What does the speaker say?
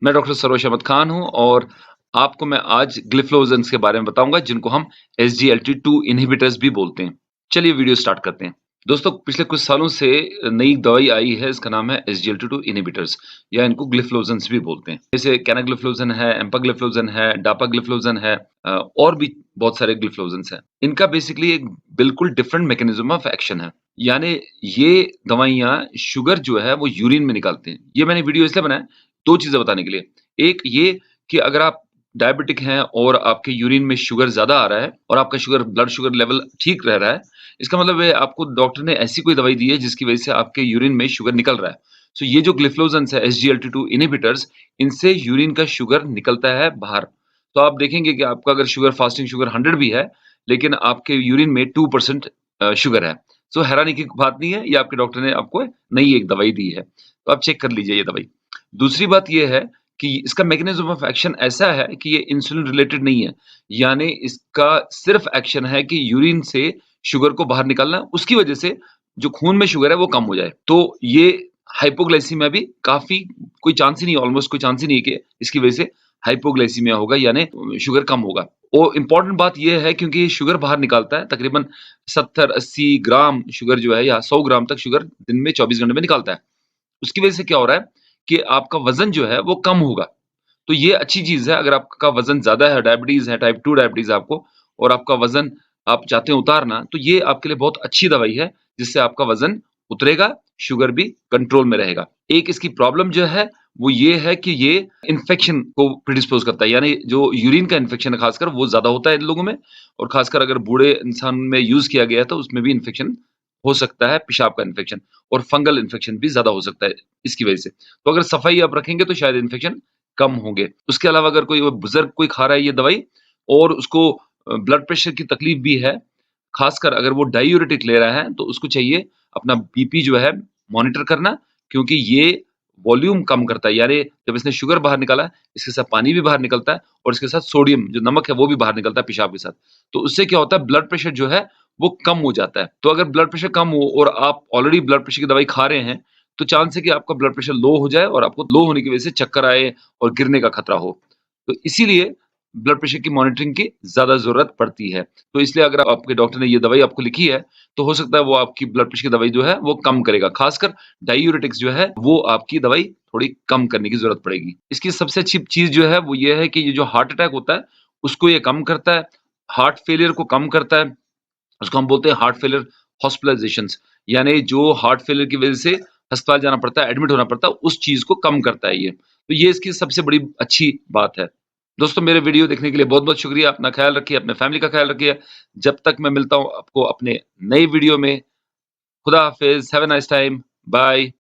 मैं डॉक्टर सरोज अहमद खान हूँ और आपको मैं आज ग्लिफलोजेंस के बारे में बताऊंगा जिनको हम SGLT2 इनहिबिटर्स भी बोलते हैं। चलिए वीडियो स्टार्ट करते हैं। दोस्तों पिछले कुछ सालों से नई दवाई आई है, इसका नाम है SGLT2 इनहिबिटर्स या इनको ग्लिफलोजेंस भी बोलते हैं। जैसे कैनाग्लिफलोजन है, एम्पाग्लिफलोजन है, डापाग्लिफलोजन है और भी बहुत सारे ग्लिफलोजेंस हैं। इनका बेसिकली एक बिल्कुल डिफरेंट मैकेनिज्म ऑफ एक्शन है। यानी ये दवाइयाँ शुगर जो है वो यूरिन में निकालते हैं। ये मैंने वीडियो इसलिए बनाया 2 चीज़ें बताने के लिए। एक ये कि अगर आप डायबिटिक हैं और आपके यूरिन में शुगर ज़्यादा आ रहा है और आपका ब्लड शुगर लेवल ठीक रह रहा है, इसका मतलब है आपको डॉक्टर ने ऐसी कोई दवाई दी है जिसकी वज़ह से आपके यूरिन में शुगर निकल रहा है। सो ये जो ग्लिफलोजेंस है SGLT2 इनहिबिटर्स, इनसे यूरिन का शुगर निकलता है बाहर। तो आप देखेंगे कि आपका अगर फास्टिंग शुगर 100 भी है, लेकिन आपके यूरिन में 2% शुगर है। सो हैरानी की बात नहीं है, ये आपके डॉक्टर ने आपको नई एक दवाई दी है। तो आप चेक कर लीजिए ये दवाई। दूसरी बात ये है कि इसका मैकेनिज्म ऑफ एक्शन ऐसा है कि ये इंसुलिन रिलेटेड नहीं है। यानी इसका सिर्फ़ एक्शन है कि यूरिन से शुगर को बाहर निकालना, उसकी वजह से जो खून में शुगर है वो कम हो जाए। तो ये हाइपोग्लाइसीमिया भी काफ़ी कोई चांस ही नहीं है, ऑलमोस्ट कोई चांस ही नहीं है कि इसकी वजह से हाइपोग्लाइसीमिया होगा यानी शुगर कम होगा। और इम्पोर्टेंट बात ये है क्योंकि ये शुगर बाहर निकालता है, तकरीबन 70-80 ग्राम शुगर जो है या 100 ग्राम तक शुगर दिन में 24 घंटे में निकालता है। उसकी वजह से क्या हो रहा है कि आपका वज़न जो है वो कम होगा। तो ये अच्छी चीज़ है, अगर आपका वज़न ज़्यादा है, डायबिटीज़ है, टाइप 2 डायबिटीज़ है आपको और आपका वज़न आप चाहते हैं उतारना, तो ये आपके लिए बहुत अच्छी दवाई है, जिससे आपका वज़न उतरेगा, शुगर भी कंट्रोल में रहेगा। एक इसकी प्रॉब्लम जो है, वो ये है कि ये इन्फेक्शन को प्रिडिस्पोज़ करता है, यानी जो यूरिन का इन्फेक्शन है खासकर वो ज़्यादा होता है इन लोगों में और खासकर अगर बूढ़े इंसान में यूज़ किया गया है, तो उसमें भी इन्फेक्शन हो सकता है, पेशाब का इन्फेक्शन और फंगल इन्फेक्शन भी ज़्यादा हो सकता है इसकी वजह से। तो अगर सफाई आप रखेंगे तो शायद इन्फेक्शन कम होंगे। उसके अलावा अगर कोई बुज़ुर्ग कोई खा रहा है ये दवाई और उसको ब्लड प्रेशर की तकलीफ भी है, ख़ासकर अगर वो डाययूरेटिक ले रहा है, तो उसको चाहिए अपना बीपी जो है मॉनिटर करना, क्योंकि ये वॉल्यूम कम करता है। यानी जब इसने शुगर बाहर निकाला, इसके साथ पानी भी बाहर निकलता है और इसके साथ सोडियम जो नमक है वो भी बाहर निकलता है पेशाब के साथ। तो उससे क्या होता है ब्लड प्रेशर जो है वो कम हो जाता है। तो अगर ब्लड प्रेशर कम हो और आप ऑलरेडी ब्लड प्रेशर की दवाई खा रहे हैं, तो चांस है कि आपका ब्लड प्रेशर लो हो जाए और आपको लो होने की वजह से चक्कर आए और गिरने का खतरा हो। तो इसीलिए ब्लड प्रेशर की मॉनिटरिंग की ज़्यादा ज़रूरत पड़ती है। तो इसलिए अगर आपके डॉक्टर ने ये दवाई आपको लिखी है, तो हो सकता है वो आपकी ब्लड प्रेशर की दवाई जो है वो कम करेगा। ख़ासकर डाययूरेटिक्स जो है वो आपकी दवाई थोड़ी कम करने की ज़रूरत पड़ेगी। इसकी सबसे अच्छी चीज़ जो है वो ये है कि ये जो हार्ट अटैक होता है, उसको ये कम करता है, हार्ट फेलियर को कम करता है। उसको हम बोलते हैं हार्ट फेलियर हॉस्पिटलाइज़ेशंस, यानी जो हार्ट फेलियर की वज़ह से अस्पताल जाना पड़ता है, एडमिट होना पड़ता है, उस चीज़ को कम करता है ये। तो ये इसकी सबसे बड़ी अच्छी बात है। दोस्तों मेरे वीडियो देखने के लिए बहुत-बहुत शुक्रिया। अपना ख़्याल रखिए, अपने फैमिली का ख़्याल रखिए। जब तक मैं मिलता हूँ आपको अपने नए वीडियो में, खुदा हाफ़िज़, have a nice time, bye.